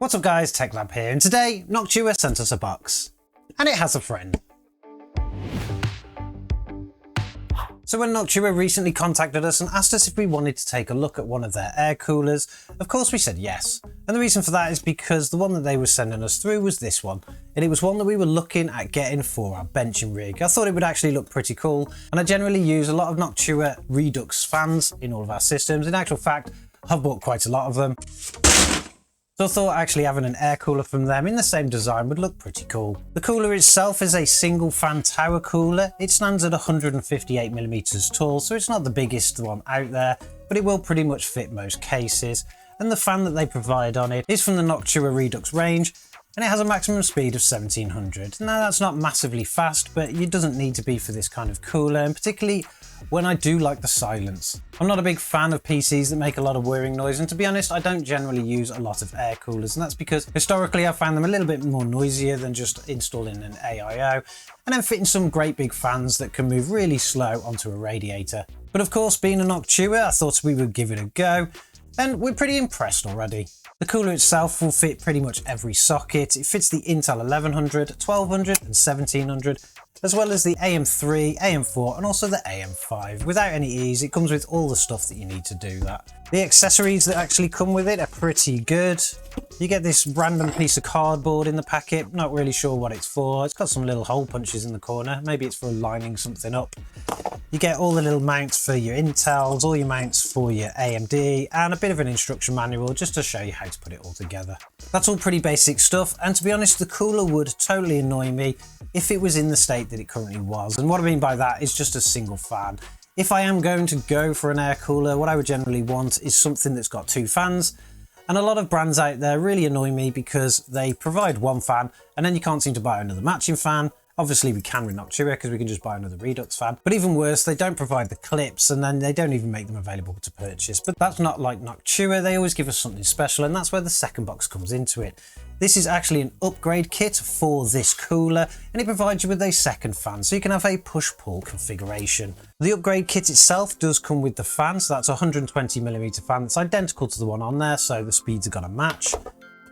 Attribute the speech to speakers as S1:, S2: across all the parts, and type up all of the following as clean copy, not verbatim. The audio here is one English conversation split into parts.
S1: What's up guys, TechLab here, and today Noctua sent us a box. And it has a friend. So when Noctua recently contacted us and asked us if we wanted to take a look at one of their air coolers, of course we said yes. And the reason for that is because the one that they were sending us through was this one. And it was one that we were looking at getting for our benching rig. I thought it would actually look pretty cool. And I generally use a lot of Noctua Redux fans in all of our systems. In actual fact, I've bought quite a lot of them. So I thought actually having an air cooler from them in the same design would look pretty cool. The cooler itself is a single fan tower cooler. It stands at 158mm tall, so it's not the biggest one out there, but it will pretty much fit most cases. And the fan that they provide on it is from the Noctua Redux range, and it has a maximum speed of 1700. Now that's not massively fast, but it doesn't need to be for this kind of cooler, and particularly when I do like the silence. I'm not a big fan of PCs that make a lot of whirring noise, and to be honest, I don't generally use a lot of air coolers, and that's because historically I found them a little bit more noisier than just installing an AIO and then fitting some great big fans that can move really slow onto a radiator. But of course, being a Noctua, I thought we would give it a go, and we're pretty impressed already. The cooler itself will fit pretty much every socket. It fits the Intel 1100, 1200 and 1700, as well as the AM3, AM4 and also the AM5. Without any ease, it comes with all the stuff that you need to do that. The accessories that actually come with it are pretty good. You get this random piece of cardboard in the packet, not really sure what it's for. It's got some little hole punches in the corner, maybe it's for lining something up. You get all the little mounts for your Intels, all your mounts for your AMD, and a bit of an instruction manual just to show you how to put it all together. That's all pretty basic stuff, and to be honest, the cooler would totally annoy me if it was in the state that it currently was. And what I mean by that is just a single fan. If I am going to go for an air cooler, what I would generally want is something that's got two fans. And a lot of brands out there really annoy me because they provide one fan and then you can't seem to buy another matching fan. Obviously we can with Noctua because we can just buy another Redux fan, but even worse, they don't provide the clips and then they don't even make them available to purchase. But that's not like Noctua, they always give us something special, and that's where the second box comes into it. This is actually an upgrade kit for this cooler, and it provides you with a second fan, so you can have a push-pull configuration. The upgrade kit itself does come with the fan, so that's a 120mm fan that's identical to the one on there, so the speeds are gonna match.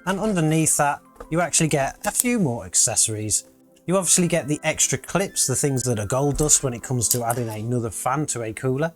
S1: And underneath that, you actually get a few more accessories. You obviously get the extra clips, the things that are gold dust when it comes to adding another fan to a cooler.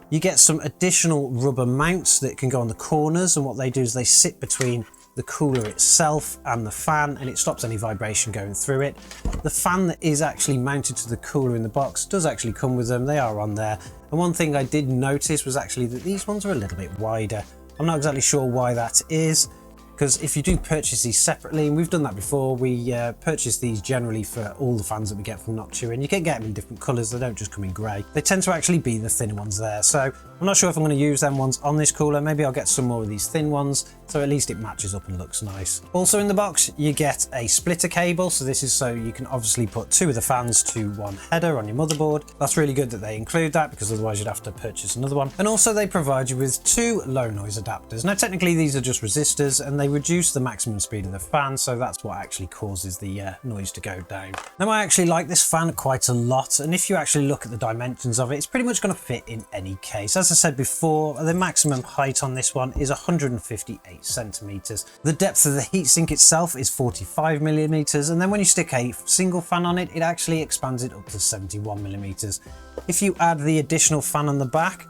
S1: You get some additional rubber mounts that can go on the corners, and what they do is they sit between the cooler itself and the fan, and it stops any vibration going through it. The fan that is actually mounted to the cooler in the box does actually come with them, they are on there. And one thing I did notice was actually that these ones are a little bit wider. I'm not exactly sure why that is, because if you do purchase these separately, and we've done that before, we purchase these generally for all the fans that we get from Noctua, and you can get them in different colours, they don't just come in grey. They tend to actually be the thinner ones there, so I'm not sure if I'm going to use them ones on this cooler. Maybe I'll get some more of these thin ones, so at least it matches up and looks nice. Also in the box, you get a splitter cable, so this is so you can obviously put two of the fans to one header on your motherboard. That's really good that they include that, because otherwise you'd have to purchase another one. And also they provide you with two low noise adapters. Now technically these are just resistors, and they reduce the maximum speed of the fan, so that's what actually causes the noise to go down. Now I actually like this fan quite a lot, and if you actually look at the dimensions of it, it's pretty much going to fit in any case. As I said before, the maximum height on this one is 158 centimeters. The depth of the heatsink itself is 45mm, and then when you stick a single fan on it, it actually expands it up to 71mm. If you add the additional fan on the back,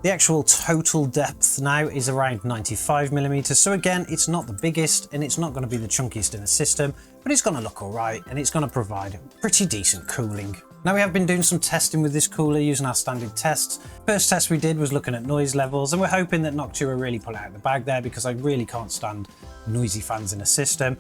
S1: the actual total depth now is around 95mm, so again, it's not the biggest and it's not going to be the chunkiest in the system, but it's going to look alright and it's going to provide pretty decent cooling. Now we have been doing some testing with this cooler using our standard tests. First test we did was looking at noise levels, and we're hoping that Noctua really pull out the bag there, because I really can't stand noisy fans in a system.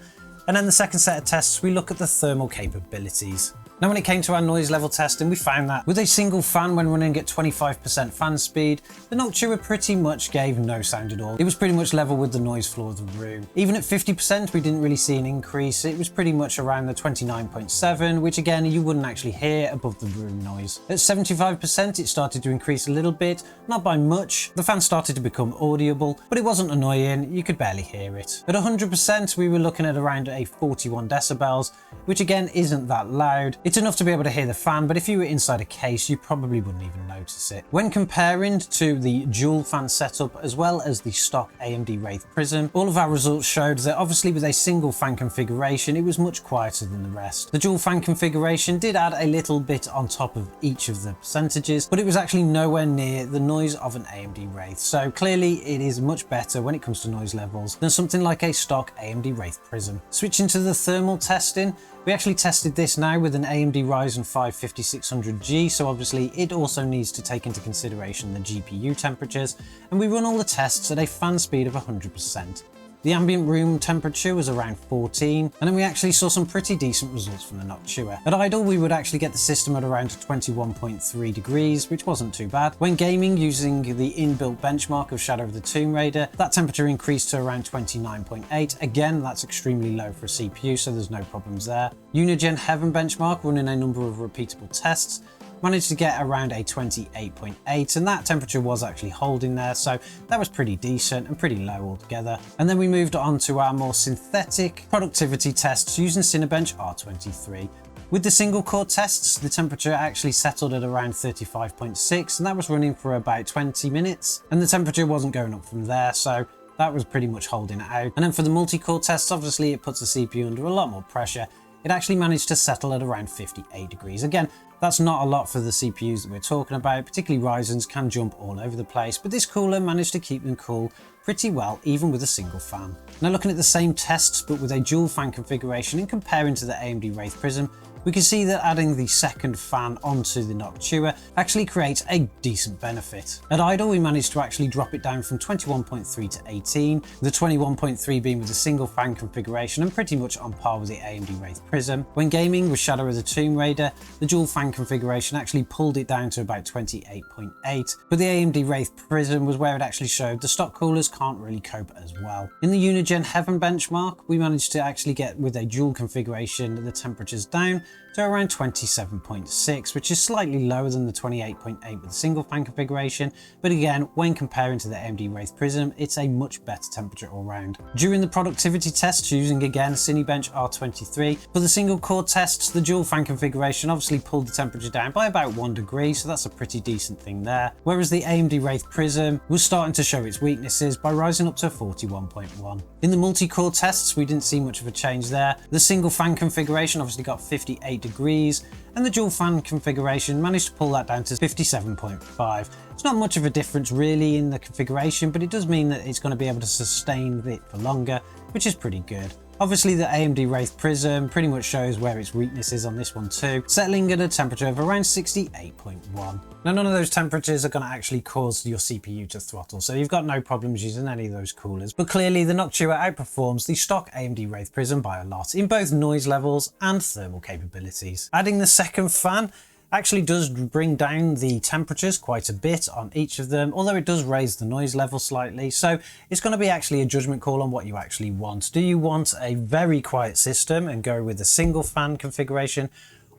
S1: And then the second set of tests, we look at the thermal capabilities. Now when it came to our noise level testing, we found that with a single fan when running at 25% fan speed, the Noctua pretty much gave no sound at all. It was pretty much level with the noise floor of the room. Even at 50%, we didn't really see an increase. It was pretty much around the 29.7, which again, you wouldn't actually hear above the room noise. At 75%, it started to increase a little bit, not by much. The fan started to become audible, but it wasn't annoying, you could barely hear it. At 100%, we were looking at around a 41 decibels, which again isn't that loud. It's enough to be able to hear the fan, but if you were inside a case, you probably wouldn't even notice it. When comparing to the dual fan setup as well as the stock AMD Wraith Prism, all of our results showed that obviously with a single fan configuration, it was much quieter than the rest. The dual fan configuration did add a little bit on top of each of the percentages, but it was actually nowhere near the noise of an AMD Wraith. So clearly it is much better when it comes to noise levels than something like a stock AMD Wraith Prism. Switching to the thermal testing, we actually tested this now with an AMD Ryzen 5 5600G, so obviously it also needs to take into consideration the GPU temperatures, and we run all the tests at a fan speed of 100%. The ambient room temperature was around 14, and then we actually saw some pretty decent results from the Noctua. At idle, we would actually get the system at around 21.3 degrees, which wasn't too bad. When gaming using the inbuilt benchmark of Shadow of the Tomb Raider, that temperature increased to around 29.8. Again, that's extremely low for a CPU, so there's no problems there. Unigen Heaven benchmark, running a number of repeatable tests, managed to get around a 28.8, and that temperature was actually holding there, so that was pretty decent and pretty low altogether. And then we moved on to our more synthetic productivity tests using Cinebench R23. With the single core tests, the temperature actually settled at around 35.6, and that was running for about 20 minutes, and the temperature wasn't going up from there, so that was pretty much holding it out. And then for the multi-core tests, obviously it puts the CPU under a lot more pressure. It actually managed to settle at around 58 degrees. Again, that's not a lot for the CPUs that we're talking about, particularly Ryzen's can jump all over the place, but this cooler managed to keep them cool pretty well, even with a single fan. Now looking at the same tests, but with a dual fan configuration and comparing to the AMD Wraith Prism, we can see that adding the second fan onto the Noctua actually creates a decent benefit. At idle, we managed to actually drop it down from 21.3 to 18, the 21.3 being with a single fan configuration and pretty much on par with the AMD Wraith Prism. When gaming with Shadow of the Tomb Raider, the dual fan configuration actually pulled it down to about 28.8, but the AMD Wraith Prism was where it actually showed the stock coolers can't really cope as well. In the Unigen Heaven benchmark, we managed to actually get, with a dual configuration, the temperatures down to around 27.6, which is slightly lower than the 28.8 with the single fan configuration, but again, when comparing to the AMD Wraith Prism, it's a much better temperature all round. During the productivity tests, using again Cinebench R23, for the single core tests, the dual fan configuration obviously pulled the temperature down by about 1 degree, so that's a pretty decent thing there, whereas the AMD Wraith Prism was starting to show its weaknesses by rising up to 41.1. In the multi-core tests, we didn't see much of a change there. The single fan configuration obviously got 58 degrees, and the dual fan configuration managed to pull that down to 57.5. It's not much of a difference really in the configuration, but it does mean that it's going to be able to sustain it for longer, which is pretty good. Obviously the AMD Wraith Prism pretty much shows where its weakness is on this one too, settling at a temperature of around 68.1. Now none of those temperatures are going to actually cause your CPU to throttle, so you've got no problems using any of those coolers, but clearly the Noctua outperforms the stock AMD Wraith Prism by a lot in both noise levels and thermal capabilities. Adding the second fan actually does bring down the temperatures quite a bit on each of them, although it does raise the noise level slightly, so it's going to be actually a judgment call on what you actually want. Do you want a very quiet system and go with a single fan configuration,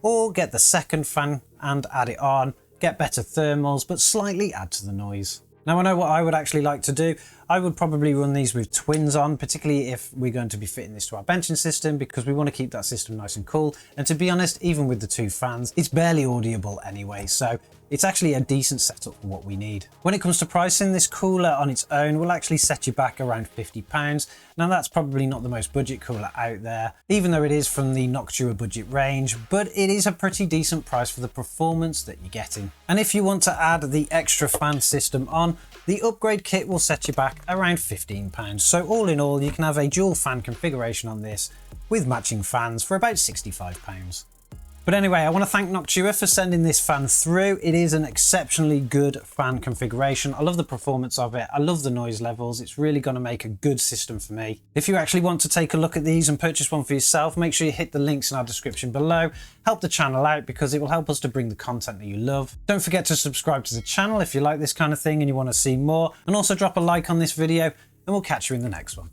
S1: or get the second fan and add it on, get better thermals but slightly add to the noise? Now I know what I would actually like to do. I would probably run these with twins on, particularly if we're going to be fitting this to our benching system, because we want to keep that system nice and cool. And to be honest, even with the two fans, it's barely audible anyway, so it's actually a decent setup for what we need. When it comes to pricing, this cooler on its own will actually set you back around £50. Now that's probably not the most budget cooler out there, even though it is from the Noctua budget range, but it is a pretty decent price for the performance that you're getting. And if you want to add the extra fan system on, the upgrade kit will set you back around £15. So all in all, you can have a dual fan configuration on this with matching fans for about £65. But anyway, I want to thank Noctua for sending this fan through. It is an exceptionally good fan configuration. I love the performance of it. I love the noise levels. It's really going to make a good system for me. If you actually want to take a look at these and purchase one for yourself, make sure you hit the links in our description below. Help the channel out because it will help us to bring the content that you love. Don't forget to subscribe to the channel if you like this kind of thing and you want to see more. And also drop a like on this video, and we'll catch you in the next one.